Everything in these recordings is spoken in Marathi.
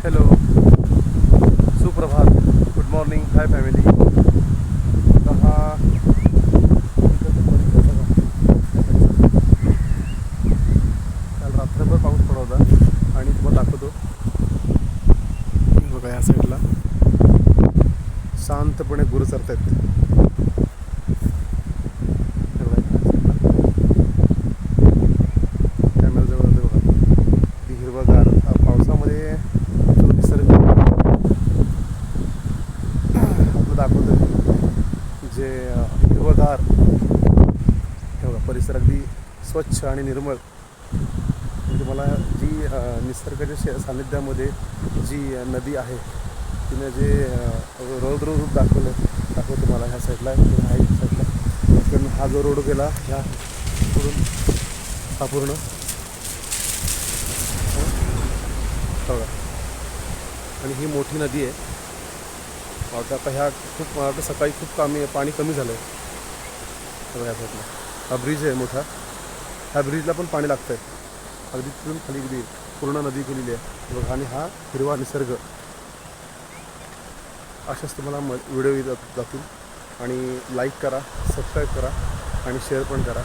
हॅलो, सुप्रभात, गुड मॉर्निंग, हाय फॅमिली. हा काल रात्रभर पाऊस पडत होता आणि तुम्हाला दाखवतो बघा या साईडला शांतपणे गुरु चरतायत. कॅमेराजवळ होते बघा, ती हिरवगार पावसामध्ये जो निसर्ग आपलं दाखवतं, जे हिरवगार हे बघा, परिसर अगदी स्वच्छ आणि निर्मळ. म्हणजे मला जी निसर्गाच्या सान्निध्यामध्ये जी नदी आहे तिने जे रौद्र रूप दाखवतो मला ह्या साईडला ह्या साईडला. कारण हा जो रोड गेला ह्या सोडून हा पूर्ण बघा, आणि ही मोठी नदी आहे. वाटतं आता ह्या खूप, मला वाटतं सकाळी खूप पाणी कमी झालं आहे बघा. ह्या साईडला हा ब्रिज आहे मोठा, ह्या ब्रिजला पण पाणी लागतं आहे. अगदी तिथून खाली अगदी पूर्ण नदी गेलेली आहे बघा. आणि हा हिरवा निसर्ग अशाच तुम्हाला व्हिडिओ जातील. आणि लाईक करा, सबस्क्राईब करा आणि शेअर पण करा.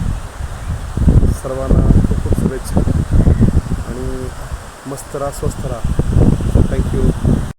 सर्वांना खूप खूप शुभेच्छा आणि मस्त राहा, स्वस्थ राहा. थँक्यू.